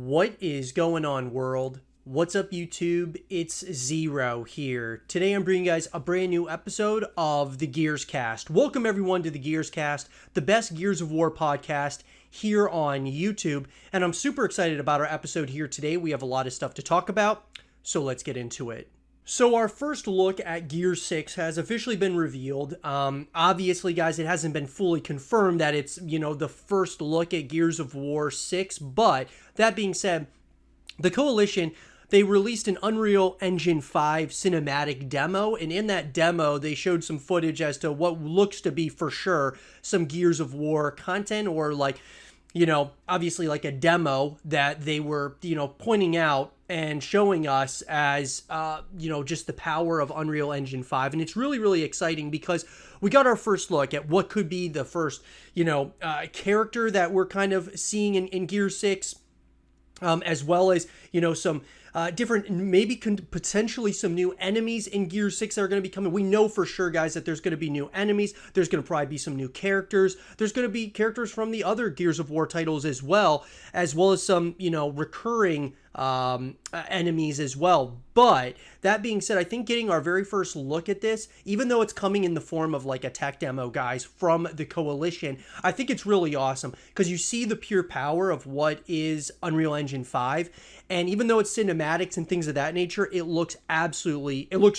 What is going on, world? What's up, YouTube? It's Zero here. Today I'm bringing you guys a brand new episode of the Gears Cast. Welcome everyone to the Gears Cast, the best Gears of War podcast here on YouTube. And I'm super excited about our episode here today. We have a lot of stuff to talk about, so let's get into it. So our first look at Gears 6 has officially been revealed. Obviously, guys, it hasn't been fully confirmed that it's, the first look at Gears of War 6. But that being said, the Coalition, they released an Unreal Engine 5 cinematic demo. And in that demo, they showed some footage as to what looks to be for sure some Gears of War content, or obviously like a demo that they were, pointing out and showing us as, just the power of Unreal Engine 5. And it's really, really exciting because we got our first look at what could be the first, character that we're kind of seeing in Gear 6, as well as, some different, maybe potentially some new enemies in Gear 6 that are going to be coming. We know for sure, guys, that there's going to be new enemies. There's going to probably be some new characters. There's going to be characters from the other Gears of War titles as well as some, recurring enemies as well. But that being said, I think getting our very first look at this, even though it's coming in the form of like a tech demo, guys, from the Coalition, I think it's really awesome because you see the pure power of what is Unreal Engine 5. And even though it's cinematics and things of that nature, it looks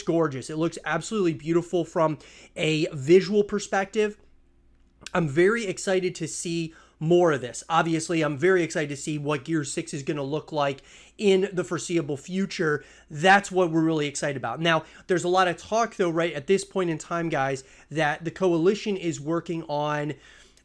gorgeous. It looks absolutely beautiful from a visual perspective. I'm very excited to see more of this. Obviously, I'm very excited to see what Gear 6 is going to look like in the foreseeable future. That's what we're really excited about. Now, there's a lot of talk, though, right at this point in time, guys, that the Coalition is working on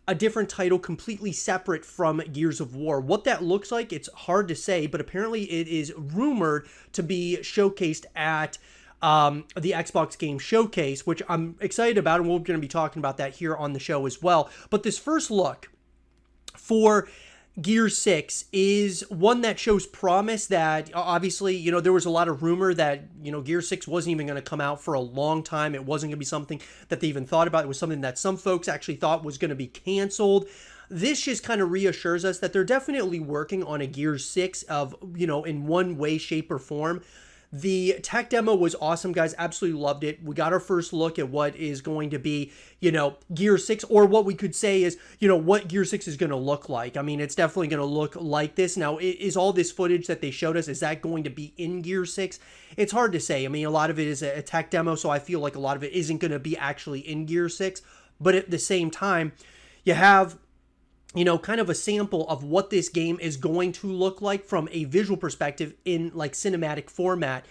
a different title completely separate from Gears of War. What that looks like, it's hard to say, but apparently it is rumored to be showcased at the Xbox Game Showcase, which I'm excited about, and we're going to be talking about that here on the show as well. But this first look for Gear 6 is one that shows promise. That obviously, there was a lot of rumor that, Gear 6 wasn't even going to come out for a long time. It wasn't going to be something that they even thought about. It was something that some folks actually thought was going to be canceled. This just kind of reassures us that they're definitely working on a Gear 6 of, in one way, shape, or form. The tech demo was awesome, guys. Absolutely loved it. We got our first look at what is going to be, Gear 6, or what we could say is, what Gear 6 is going to look like. I mean, it's definitely going to look like this. Now, is all this footage that they showed us, is that going to be in Gear 6? It's hard to say. I mean, a lot of it is a tech demo, so I feel like a lot of it isn't going to be actually in Gear 6. But at the same time, you have kind of a sample of what this game is going to look like from a visual perspective in like cinematic format.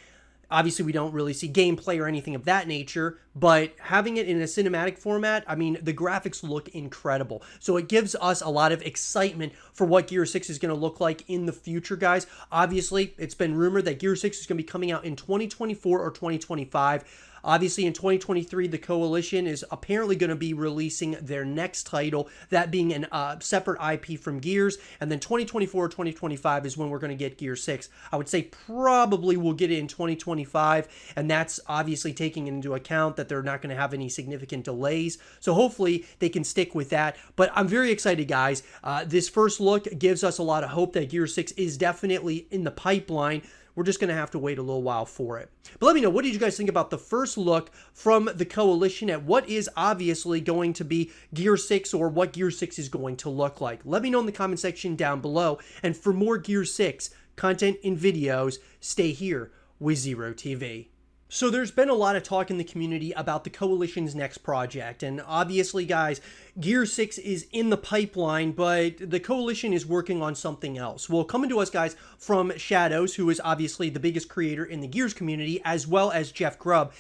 Obviously, we don't really see gameplay or anything of that nature, but having it in a cinematic format, I mean, the graphics look incredible. So it gives us a lot of excitement for what Gear 6 is going to look like in the future, guys. Obviously, it's been rumored that Gear 6 is going to be coming out in 2024 or 2025. Obviously, in 2023, the Coalition is apparently going to be releasing their next title, that being a separate IP from Gears. And then 2024 or 2025 is when we're going to get Gear 6. I would say probably we'll get it in 2025. And that's obviously taking into account that they're not going to have any significant delays. So hopefully they can stick with that. But I'm very excited, guys. This first look gives us a lot of hope that Gear 6 is definitely in the pipeline. We're just going to have to wait a little while for it. But let me know, what did you guys think about the first look from the Coalition at what is obviously going to be Gear 6, or what Gear 6 is going to look like? Let me know in the comment section down below. And for more Gear 6 content and videos, stay here with Zero TV. So there's been a lot of talk in the community about the Coalition's next project. And obviously, guys, Gear 6 is in the pipeline, but the Coalition is working on something else. Well, coming to us, guys, from Shadows, who is obviously the biggest creator in the Gears community, as well as Jeff Grubb.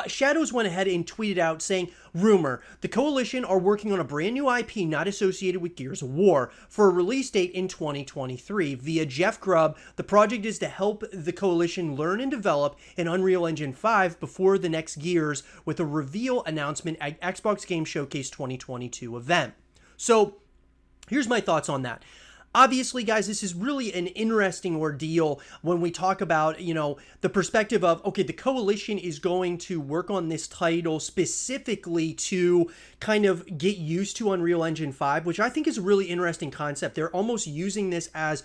Shadows went ahead and tweeted out saying, rumor, the Coalition are working on a brand new IP not associated with Gears of War for a release date in 2023. Via Jeff Grubb, the project is to help the Coalition learn and develop an Unreal Engine 5 before the next Gears, with a reveal announcement at Xbox Game Showcase 2022 event. So here's my thoughts on that. Obviously, guys, this is really an interesting ordeal when we talk about, the perspective of, okay, the Coalition is going to work on this title specifically to kind of get used to Unreal Engine 5, which I think is a really interesting concept. They're almost using this as,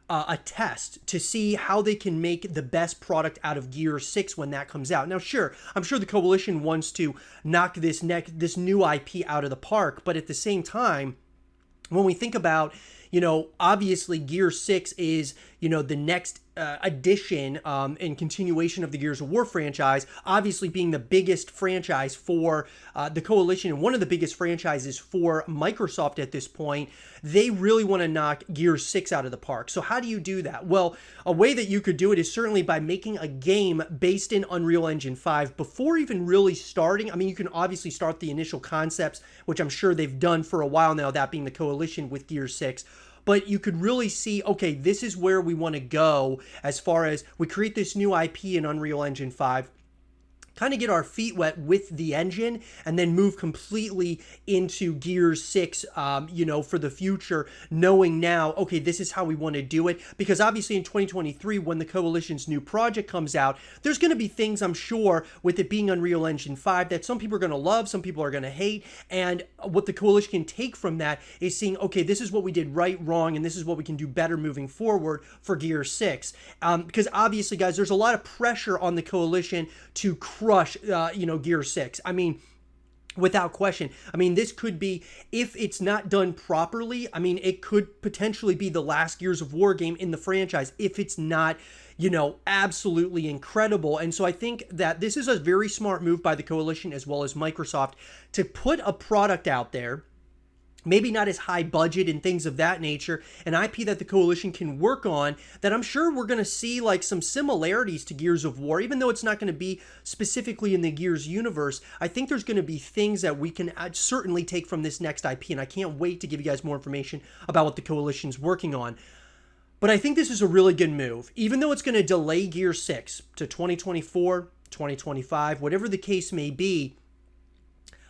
a test to see how they can make the best product out of Gears 6 when that comes out. Now, sure, I'm sure the Coalition wants to knock this new IP out of the park, but at the same time, when we think about, obviously Gears 6 is, the next addition and continuation of the Gears of War franchise, obviously being the biggest franchise for the Coalition and one of the biggest franchises for Microsoft at this point. They really want to knock Gears 6 out of the park. So how do you do that? Well, a way that you could do it is certainly by making a game based in Unreal Engine 5 before even really starting. I mean, you can obviously start the initial concepts, which I'm sure they've done for a while now, that being the Coalition with Gears 6. But you could really see, okay, this is where we want to go as far as we create this new IP in Unreal Engine 5, kind of get our feet wet with the engine, and then move completely into Gears 6, for the future, knowing now, okay, this is how we want to do it. Because obviously in 2023, when the Coalition's new project comes out, there's going to be things, I'm sure, with it being Unreal Engine 5 that some people are going to love, some people are going to hate. And what the Coalition can take from that is seeing, okay, this is what we did right, wrong, and this is what we can do better moving forward for Gears 6. Because obviously, guys, there's a lot of pressure on the Coalition to crush, Gears 6. I mean, without question. I mean, this could be, if it's not done properly, I mean, it could potentially be the last Gears of War game in the franchise if it's not, absolutely incredible. And so I think that this is a very smart move by the Coalition as well as Microsoft to put a product out there, maybe not as high budget and things of that nature, an IP that the Coalition can work on, that I'm sure we're going to see like some similarities to Gears of War, even though it's not going to be specifically in the Gears universe. I think there's going to be things that we can certainly take from this next IP, and I can't wait to give you guys more information about what the Coalition's working on. But I think this is a really good move, even though it's going to delay Gears 6 to 2024, 2025, whatever the case may be.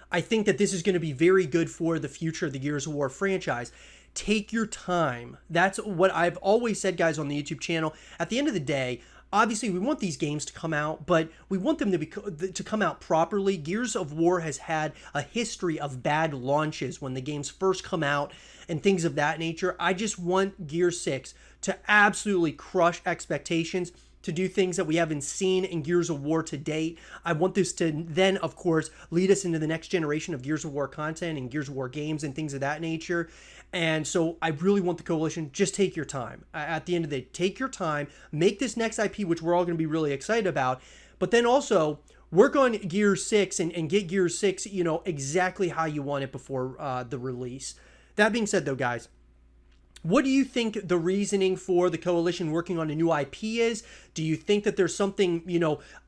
I think that this is going to be very good for the future of the Gears of War franchise. Take your time. That's what I've always said, guys, on the YouTube channel. At the end of the day, obviously, we want these games to come out, but we want them to come out properly. Gears of War has had a history of bad launches when the games first come out and things of that nature. I just want Gears 6 to absolutely crush expectations, to do things that we haven't seen in Gears of War to date. I want this to then, of course, lead us into the next generation of Gears of War content and Gears of War games and things of that nature. And so I really want the Coalition, just take your time. At the end of the day, take your time, make this next IP, which we're all going to be really excited about, but then also work on Gears 6 and get Gears 6, exactly how you want it before the release. That being said, though, guys, what do you think the reasoning for the Coalition working on a new IP is? Do you think that there's something,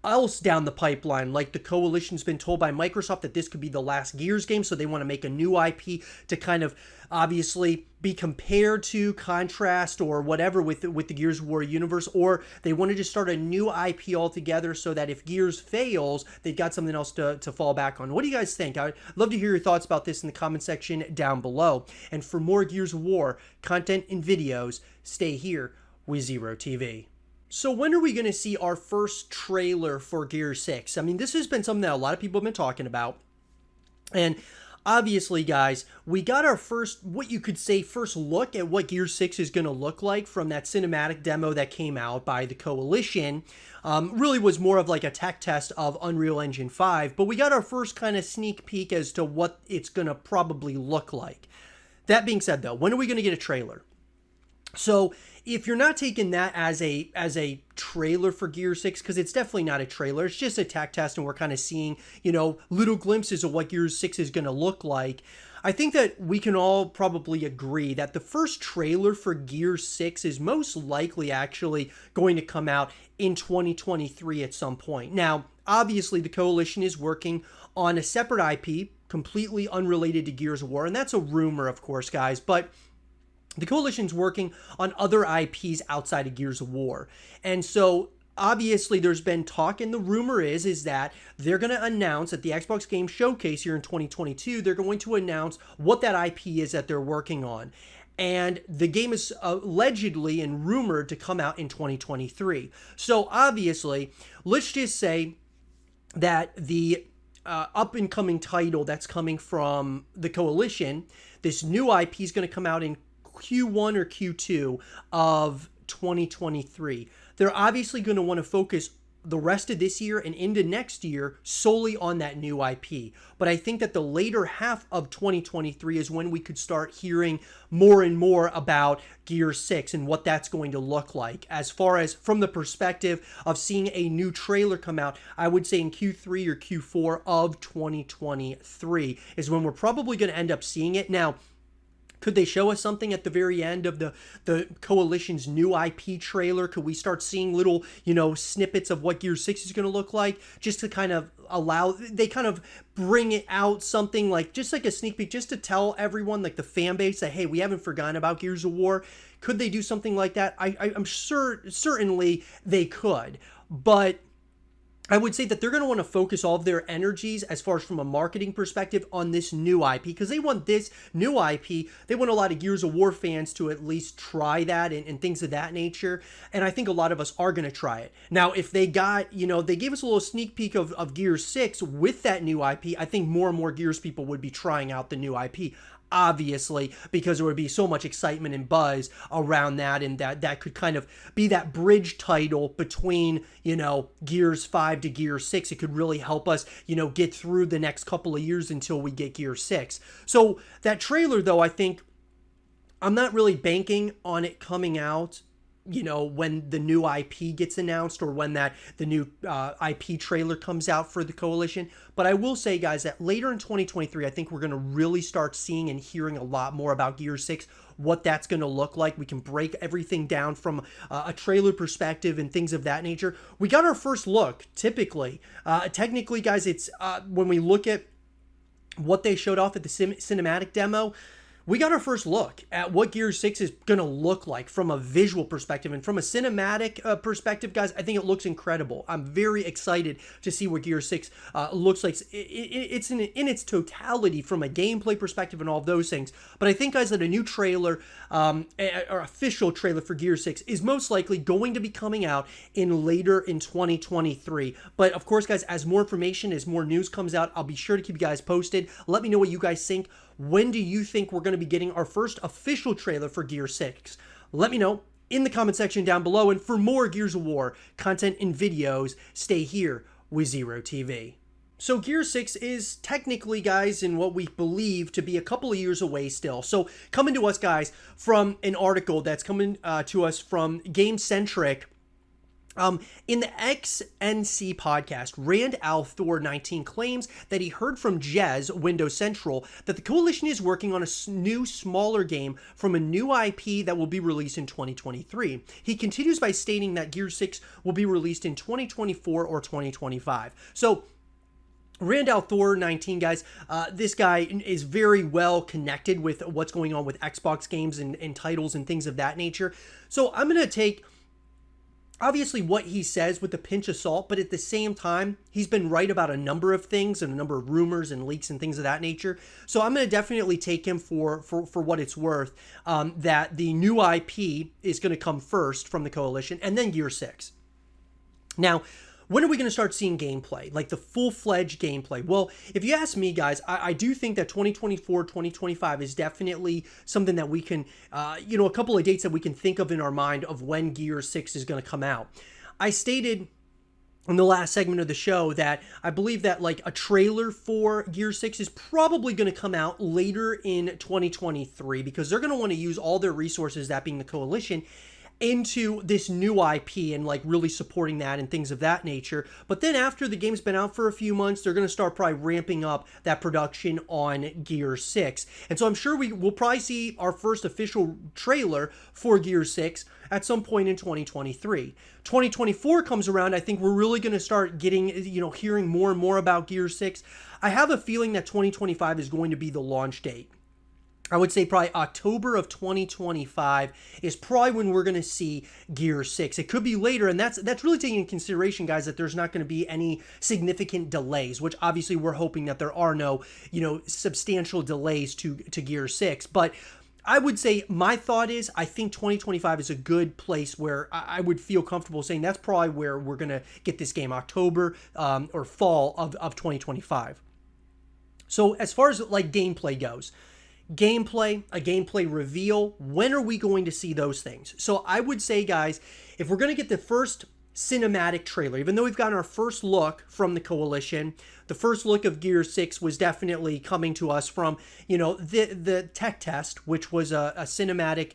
else down the pipeline, like the Coalition's been told by Microsoft that this could be the last Gears game, so they want to make a new IP to kind of obviously be compared to, contrast, or whatever with the Gears of War universe, or they want to just start a new IP altogether so that if Gears fails, they've got something else to fall back on? What do you guys think? I'd love to hear your thoughts about this in the comment section down below. And for more Gears of War content and videos, stay here with Zero TV. So when are we going to see our first trailer for Gears 6? I mean, this has been something that a lot of people have been talking about. And obviously, guys, we got our first, what you could say, first look at what Gears 6 is going to look like from that cinematic demo that came out by the Coalition. Really was more of like a tech test of Unreal Engine 5, but we got our first kind of sneak peek as to what it's going to probably look like. That being said, though, when are we going to get a trailer? So if you're not taking that as a trailer for Gears 6, because it's definitely not a trailer, it's just a tech test, and we're kind of seeing, little glimpses of what Gears 6 is going to look like. I think that we can all probably agree that the first trailer for Gears 6 is most likely actually going to come out in 2023 at some point. Now, obviously, the Coalition is working on a separate IP, completely unrelated to Gears of War, and that's a rumor, of course, guys, but the Coalition's working on other IPs outside of Gears of War. And so obviously there's been talk, and the rumor is that they're going to announce at the Xbox Game Showcase here in 2022, they're going to announce what that IP is that they're working on. And the game is allegedly and rumored to come out in 2023. So obviously, let's just say that the up-and-coming title that's coming from the Coalition, this new IP is going to come out in Q1 or Q2 of 2023. They're obviously going to want to focus the rest of this year and into next year solely on that new IP. But I think that the later half of 2023 is when we could start hearing more and more about Gear 6 and what that's going to look like. As far as from the perspective of seeing a new trailer come out, I would say in Q3 or Q4 of 2023 is when we're probably going to end up seeing it. Now, could they show us something at the very end of the Coalition's new IP trailer? Could we start seeing little, snippets of what Gear 6 is going to look like, just to kind of they kind of bring it out something like, just like a sneak peek, just to tell everyone, like the fan base, that, hey, we haven't forgotten about Gears of War. Could they do something like that? I'm sure, certainly they could, but I would say that they're going to want to focus all of their energies, as far as from a marketing perspective, on this new IP, because they want this new IP. They want a lot of Gears of War fans to at least try that and things of that nature. And I think a lot of us are going to try it. Now, if they got, they gave us a little sneak peek of Gears 6 with that new IP, I think more and more Gears people would be trying out the new IP. Obviously, because there would be so much excitement and buzz around that, and that could kind of be that bridge title between, Gears 5 to Gear 6. It could really help us, get through the next couple of years until we get Gear 6. So that trailer, though, I think I'm not really banking on it coming out, when the new IP gets announced, or when the new IP trailer comes out for the Coalition. But I will say, guys, that later in 2023, I think we're going to really start seeing and hearing a lot more about Gear 6, what that's going to look like. We can break everything down from a trailer perspective and things of that nature. We got our first look, technically, guys. It's when we look at what they showed off at the cinematic demo, we got our first look at what Gear 6 is going to look like from a visual perspective. And from a cinematic perspective, guys, I think it looks incredible. I'm very excited to see what Gear 6 looks like. It's in its totality from a gameplay perspective and all of those things. But I think, guys, that a new trailer, or official trailer for Gear 6 is most likely going to be coming out later in 2023. But, of course, guys, as more information, as more news comes out, I'll be sure to keep you guys posted. Let me know what you guys think. When do you think we're going to be getting our first official trailer for Gear 6? Let me know in the comment section down below. And for more Gears of War content and videos, stay here with Zero TV. So Gear 6 is technically, guys, in what we believe to be a couple of years away still. So coming to us, guys, from an article that's coming to us from GameCentric. In the XNC podcast, Rand al'Thor 19 claims that he heard from Jez, Windows Central, that the Coalition is working on a new, smaller game from a new IP that will be released in 2023. He continues by stating that Gear 6 will be released in 2024 or 2025. So, Rand al'Thor 19, guys, this guy is very well connected with what's going on with Xbox games and titles and things of that nature. So I'm going to take, obviously, what he says with a pinch of salt, but at the same time, he's been right about a number of things and a number of rumors and leaks and things of that nature. So I'm going to definitely take him for what it's worth, that the new IP is going to come first from the Coalition, and then Gear 6. Now, when are we going to start seeing gameplay, like the full-fledged gameplay? Well, if you ask me, guys, I do think that 2024, 2025 is definitely something that we can, a couple of dates that we can think of in our mind of when Gear 6 is going to come out. I stated in the last segment of the show that I believe that like a trailer for Gear 6 is probably going to come out later in 2023, because they're going to want to use all their resources, that being the Coalition, into this new IP and like really supporting that and things of that nature. But then after the game's been out for a few months, they're going to start probably ramping up that production on Gear 6. And so I'm sure we'll probably see our first official trailer for Gear 6 at some point in 2023. 2024 comes around, I think we're really going to start getting, hearing more and more about Gear 6. I have a feeling that 2025 is going to be the launch date. I would say probably October of 2025 is probably when we're going to see Gear 6. It could be later, and that's really taking into consideration, guys, that there's not going to be any significant delays, which obviously we're hoping that there are no, substantial delays to Gear 6. But I would say my thought is I think 2025 is a good place where I would feel comfortable saying that's probably where we're going to get this game, October or fall of 2025. So as far as like gameplay goes, gameplay, a gameplay reveal. When are we going to see those things? So I would say, guys, if we're going to get the first cinematic trailer, even though we've gotten our first look from the Coalition, the first look of Gear 6 was definitely coming to us from, the tech test, which was a cinematic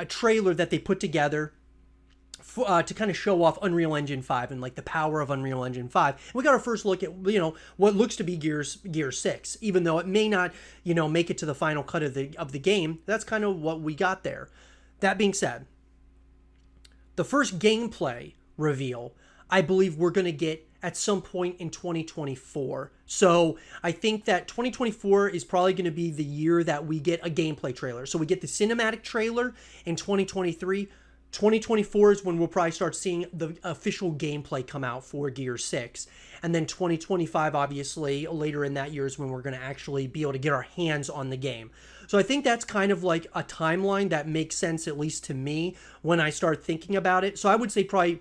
trailer that they put together to kind of show off Unreal Engine 5 and like the power of Unreal Engine 5. And we got our first look at, what looks to be Gear 6, even though it may not, make it to the final cut of the game. That's kind of what we got there. That being said, the first gameplay reveal, I believe we're going to get at some point in 2024. So I think that 2024 is probably going to be the year that we get a gameplay trailer. So we get the cinematic trailer in 2023. 2024 is when we'll probably start seeing the official gameplay come out for Gear 6. And then 2025, obviously, later in that year is when we're going to actually be able to get our hands on the game. So I think that's kind of like a timeline that makes sense, at least to me, when I start thinking about it. So I would say probably,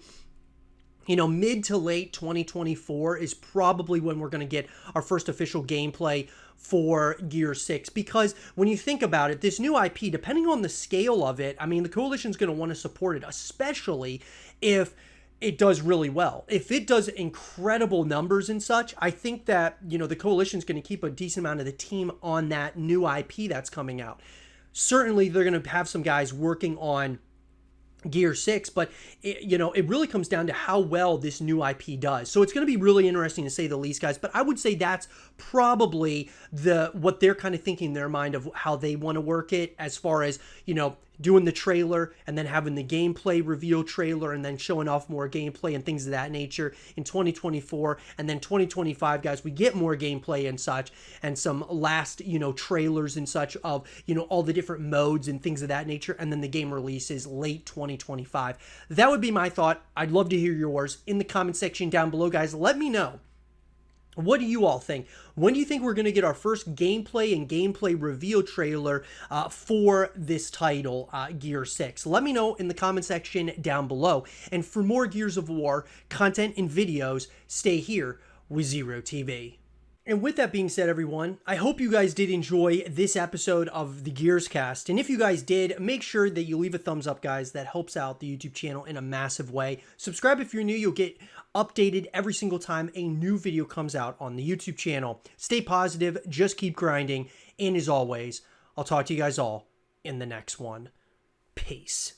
mid to late 2024 is probably when we're going to get our first official gameplay for Gear 6, because when you think about it, this new IP, depending on the scale of it, I mean, the Coalition's going to want to support it, especially if it does really well. If it does incredible numbers and such, I think that, the Coalition's going to keep a decent amount of the team on that new IP that's coming out. Certainly, they're going to have some guys working on Gear 6, but it really comes down to how well this new IP does. So it's going to be really interesting to say the least, guys, but I would say that's probably what they're kind of thinking in their mind of how they want to work it, as far as, doing the trailer and then having the gameplay reveal trailer and then showing off more gameplay and things of that nature in 2024. And then 2025, guys, we get more gameplay and such, and some last, trailers and such of, all the different modes and things of that nature. And then the game releases late 2025. That would be my thought. I'd love to hear yours in the comment section down below, guys. Let me know. What do you all think? When do you think we're going to get our first gameplay and gameplay reveal trailer for this title, Gear 6? Let me know in the comment section down below. And for more Gears of War content and videos, stay here with Zero TV. And with that being said, everyone, I hope you guys did enjoy this episode of the Gears Cast. And if you guys did, make sure that you leave a thumbs up, guys. That helps out the YouTube channel in a massive way. Subscribe if you're new. You'll get updated every single time a new video comes out on the YouTube channel. Stay positive. Just keep grinding. And as always, I'll talk to you guys all in the next one. Peace.